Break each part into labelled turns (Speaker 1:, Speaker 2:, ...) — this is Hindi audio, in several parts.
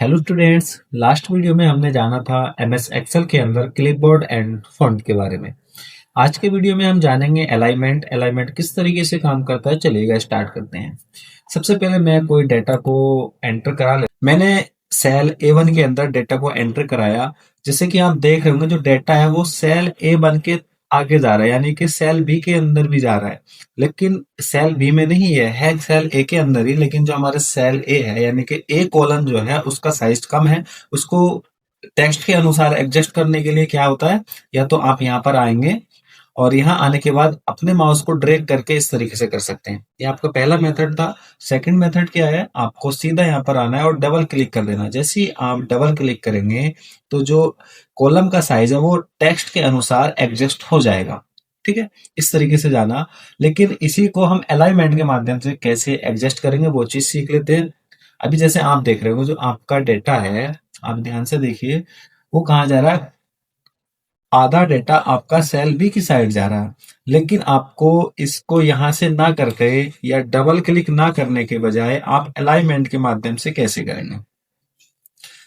Speaker 1: Hello students. लास्ट वीडियो में हमने जाना था एमएस एक्सेल के अंदर क्लिपबोर्ड एंड फॉन्ट के बारे में। आज के वीडियो में हम जानेंगे अलाइनमेंट किस तरीके से काम करता है। चलिएगा स्टार्ट करते हैं। सबसे पहले मैं कोई डेटा को एंटर करा ले। मैंने सेल A1 के अंदर डेटा को एंटर कराया। जैसे कि आप देख रहे होंगे जो डेटा है वो सेल A1 के आगे जा रहा है, यानी कि सेल बी के अंदर भी जा रहा है, लेकिन सेल बी में नहीं है सेल ए के अंदर ही। लेकिन जो हमारे सेल ए है यानी कि ए कॉलम जो है उसका साइज कम है। उसको टेक्स्ट के अनुसार एडजस्ट करने के लिए क्या होता है, या तो आप यहाँ पर आएंगे और यहाँ आने के बाद अपने माउस को ड्रैग करके इस तरीके से कर सकते हैं। ये आपका पहला मेथड था। सेकंड मेथड क्या है, आपको सीधा यहाँ पर आना है और डबल क्लिक कर देना। जैसे ही आप डबल क्लिक करेंगे तो जो कॉलम का साइज है वो टेक्स्ट के अनुसार एडजस्ट हो जाएगा। ठीक है, इस तरीके से जाना। लेकिन इसी को हम अलाइनमेंट के माध्यम से कैसे एडजस्ट करेंगे वो चीज सीख लेते हैं। अभी जैसे आप देख रहे हो जो आपका डेटा है, आप ध्यान से देखिए वो कहाँ जा रहा है। आधा डेटा आपका सेल बी की साइड जा रहा है, लेकिन आपको इसको यहां से ना करके या डबल क्लिक ना करने के बजाय आप अलाइनमेंट के माध्यम से कैसे करेंगे।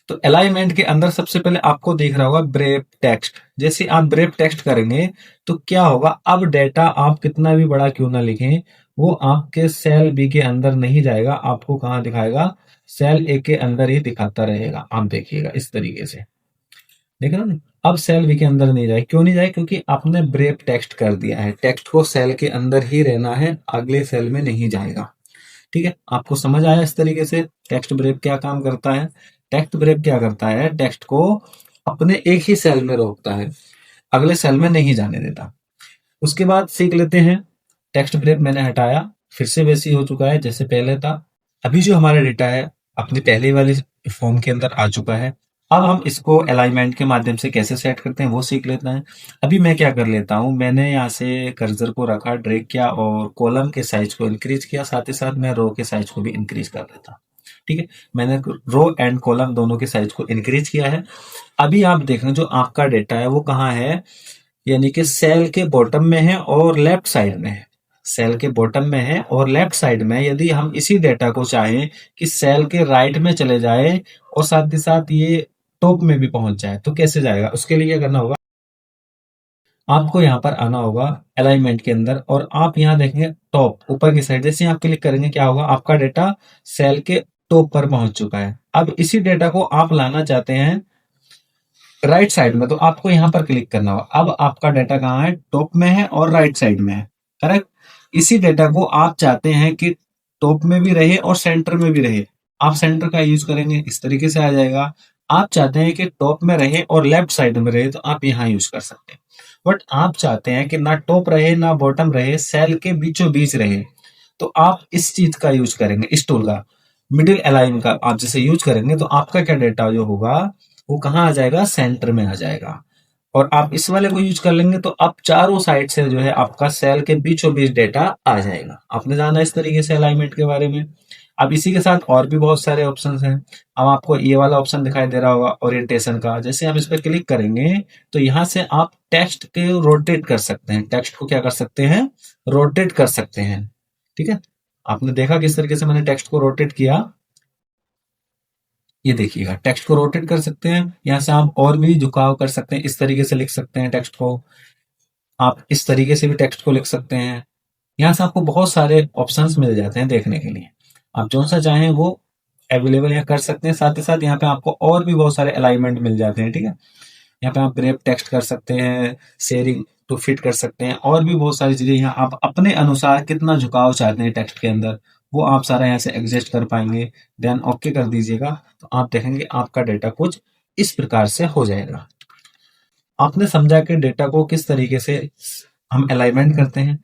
Speaker 1: तो अलाइनमेंट के अंदर सबसे पहले आपको दिख रहा होगा ब्रेव टेक्स्ट। जैसे आप ब्रेव टेक्स्ट करेंगे तो क्या होगा, अब डेटा आप कितना भी बड़ा क्यों ना लिखें वो आपके सेल बी के अंदर नहीं जाएगा, आपको कहाँ दिखाएगा, सेल ए के अंदर ही दिखाता रहेगा। आप देखिएगा इस तरीके से, देख रहे हो ना। अब सेल बी के अंदर नहीं जाए, क्यों नहीं जाए, क्योंकि आपने ब्रेव टेक्स्ट कर दिया है। टेक्स्ट को सेल के अंदर ही रहना है, अगले सेल में नहीं जाएगा। ठीक है, आपको समझ आया इस तरीके से टेक्स्ट ब्रेव क्या काम करता है। टेक्स्ट ब्रेव क्या करता है, टेक्स्ट को अपने एक ही सेल में रोकता है, अगले सेल में नहीं जाने देता। उसके बाद सीख लेते हैं। टेक्स्ट ब्रेव मैंने हटाया, फिर से वैसे ही हो चुका है जैसे पहले था। अभी जो हमारा डेटा है अपनी पहले वाली फॉर्म के अंदर आ चुका है। अब हम इसको अलाइनमेंट के माध्यम से कैसे सेट करते हैं वो सीख लेते हैं। अभी मैं क्या कर लेता हूं, मैंने यहाँ से कर्सर को रखा, ड्रैग किया और कॉलम के साइज को इंक्रीज किया, साथ ही साथ मैं रो के साइज को भी इंक्रीज कर लेता। ठीक है, मैंने रो एंड कॉलम दोनों के साइज को इंक्रीज किया है। अभी आप देख रहे हैं जो आपका डेटा है वो कहाँ है, यानी कि सेल के बॉटम में है और लेफ्ट साइड में है। सेल के बॉटम में है और लेफ्ट साइड में। यदि हम इसी डेटा को चाहें कि सेल के राइट में चले जाए और साथ ही साथ ये टॉप में भी पहुंच जाए तो कैसे जाएगा, उसके लिए क्या करना होगा, आपको यहाँ पर आना होगा अलाइनमेंट के अंदर और आप यहाँ देखेंगे टॉप ऊपर की साइड। जैसे आप क्लिक करेंगे क्या होगा, आपका डेटा सेल के टॉप पर पहुंच चुका है। अब इसी डेटा को आप लाना चाहते हैं राइट साइड में, तो आपको यहाँ पर क्लिक करना होगा। अब आपका डेटा कहाँ है, टॉप में है और राइट साइड में है। करेक्ट, इसी डेटा को आप चाहते हैं कि टॉप में भी रहे और सेंटर में भी रहे, आप सेंटर का यूज करेंगे, इस तरीके से आ जाएगा। आप चाहते हैं कि टॉप में रहे और लेफ्ट साइड में रहे तो आप यहाँ यूज कर सकते हैं। बट आप चाहते हैं कि ना टॉप रहे ना बॉटम रहे, सेल के बीचों बीच रहे, तो आप इस चीज का यूज करेंगे, इस टूल का, मिडिल अलाइन का आप जैसे यूज करेंगे तो आपका क्या डेटा जो होगा वो कहाँ आ जाएगा, सेंटर में आ जाएगा। और आप इस वाले को यूज कर लेंगे तो अब चारों साइड से जो है आपका सेल के बीचों बीच डेटा आ जाएगा। आपने जाना इस तरीके से अलाइनमेंट के बारे में। अब इसी के साथ और भी बहुत सारे ऑप्शन हैं। अब आपको ये वाला ऑप्शन दिखाई दे रहा होगा ओरिएंटेशन का। जैसे आप इस पर क्लिक करेंगे तो यहाँ से आप टेक्स्ट के रोटेट कर सकते हैं, टेक्स्ट को क्या कर सकते हैं, रोटेट कर सकते हैं। ठीक है, आपने देखा किस तरीके से मैंने टेक्स्ट को रोटेट किया। ये देखिएगा टेक्स्ट को रोटेट कर सकते हैं, यहाँ से आप और भी झुकाव कर सकते हैं, इस तरीके से लिख सकते हैं टेक्स्ट को। आप इस तरीके से भी टेक्स्ट को लिख सकते हैं। यहाँ से आपको बहुत सारे ऑप्शंस मिल जाते हैं देखने के लिए, आप जो सा चाहें वो अवेलेबल यहाँ कर सकते हैं। साथ ही साथ यहाँ पे आपको और भी बहुत सारे अलाइनमेंट मिल जाते हैं। ठीक है, यहाँ पे आप ग्रेप टेक्स्ट कर सकते हैं, शेयरिंग टू फिट कर सकते हैं, और भी बहुत सारी चीजें। यहाँ आप अपने अनुसार कितना झुकाव चाहते हैं टेक्स्ट के अंदर वो आप सारा यहाँ से एडजस्ट कर पाएंगे। देन ओके कर दीजिएगा तो आप देखेंगे आपका डेटा कुछ इस प्रकार से हो जाएगा। आपने समझा कि डेटा को किस तरीके से हम अलाइनमेंट करते हैं।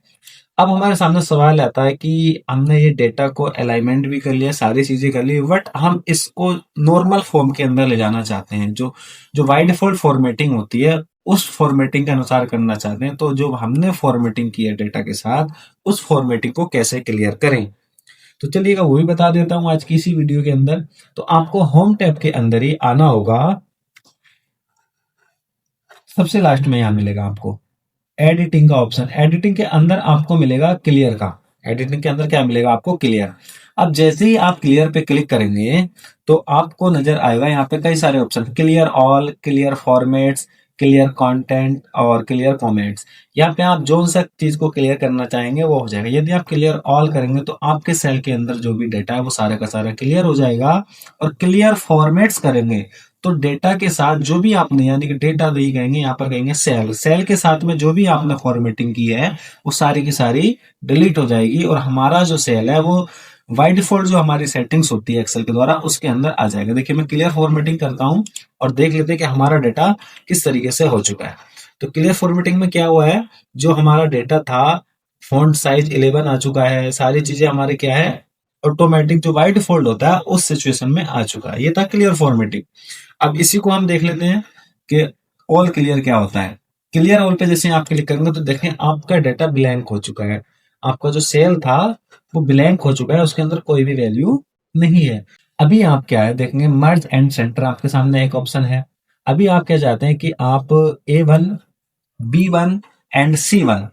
Speaker 1: अब हमारे सामने सवाल आता है कि हमने ये डेटा को अलाइनमेंट भी कर लिया, सारी चीजें कर ली, बट हम इसको नॉर्मल फॉर्म के अंदर ले जाना चाहते हैं। जो जो बाय डिफॉल्ट फॉर्मेटिंग होती है उस फॉर्मेटिंग के अनुसार करना चाहते हैं। तो जो हमने फॉर्मेटिंग की है डेटा के साथ, उस फॉर्मेटिंग को कैसे क्लियर करें, तो चलिएगा वो भी बता देता हूं आज की इसी वीडियो के अंदर। तो आपको होम टैब के अंदर ही आना होगा, सबसे लास्ट में यहां मिलेगा आपको एडिटिंग का ऑप्शन। एडिटिंग के अंदर आपको मिलेगा क्लियर का। एडिटिंग के अंदर क्या मिलेगा आपको, क्लियर। अब जैसे ही आप क्लियर पे क्लिक करेंगे तो आपको नजर आएगा यहाँ पे कई सारे option, clear all, clear formats, clear content और क्लियर कमेंट्स। यहाँ पे आप जो सा चीज को क्लियर करना चाहेंगे वो हो जाएगा। यदि आप क्लियर ऑल करेंगे तो आपके सेल के अंदर जो भी डेटा है वो सारा का सारा क्लियर हो जाएगा। और क्लियर फॉर्मेट्स करेंगे तो डेटा के साथ जो भी आपने, यानी कि डेटा नहीं कहेंगे, यहाँ पर कहेंगे सेल, सेल के साथ में जो भी आपने फॉर्मेटिंग की है वो सारी की सारी डिलीट हो जाएगी और हमारा जो सेल है वो बाय डिफॉल्ट जो हमारी सेटिंग्स होती है एक्सेल के द्वारा उसके अंदर आ जाएगा। देखिए मैं क्लियर फॉर्मेटिंग करता हूं और देख लेते हैं कि हमारा डेटा किस तरीके से हो चुका है। तो क्लियर फॉर्मेटिंग में क्या हुआ है, जो हमारा डेटा था फॉन्ट साइज 11 आ चुका है, सारी चीजें हमारे क्या है ऑटोमेटिक जो बाय डिफॉल्ट होता है उस सिचुएशन में आ चुका है। ये था क्लियर फॉर्मेटिंग। अब इसी को हम देख लेते हैं कि ऑल क्लियर क्या होता है। क्लियर ऑल पे जैसे आप क्लिक करेंगे तो देखें आपका डेटा ब्लैंक हो चुका है, आपका जो सेल था वो ब्लैंक हो चुका है, उसके अंदर कोई भी वैल्यू नहीं है। अभी आप क्या है देखेंगे, मर्ज एंड सेंटर आपके सामने एक ऑप्शन है। अभी आप क्या चाहते हैं कि आप A1, B1 एंड C1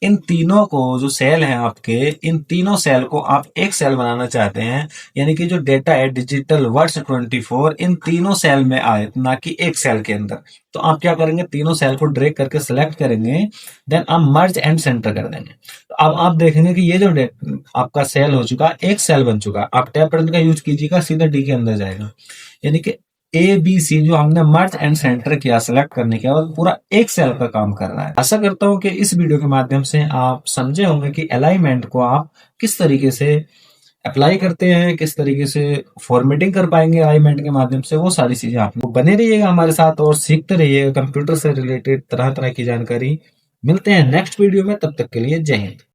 Speaker 1: इन तीनों को, जो सेल हैं आपके, इन तीनों सेल को आप एक सेल बनाना चाहते हैं, यानी कि जो डेटा है डिजिटल वर्ड्स 24 इन तीनों सेल में आए, ना कि एक सेल के अंदर। तो आप क्या करेंगे, तीनों सेल को ड्रैग करके सिलेक्ट करेंगे, देन आप मर्ज एंड सेंटर कर देंगे। तो अब आप देखेंगे कि ये जो आपका सेल हो चुका, एक सेल बन चुका। आप टैब बटन का यूज कीजिएगा, सीधा डी के अंदर जाएगा, यानी कि ABC जो हमने मर्ज एंड सेंटर किया सिलेक्ट करने के बाद पूरा एक सेल का काम कर रहा है। आशा करता हूं कि इस वीडियो के माध्यम से आप समझे होंगे कि अलाइनमेंट को आप किस तरीके से अप्लाई करते हैं, किस तरीके से फॉर्मेटिंग कर पाएंगे अलाइनमेंट के माध्यम से, वो सारी चीजें आप लोग बने रहिएगा हमारे साथ और सीखते रहिएगा कंप्यूटर से रिलेटेड तरह तरह की जानकारी। मिलते हैं नेक्स्ट वीडियो में, तब तक के लिए जय हिंद।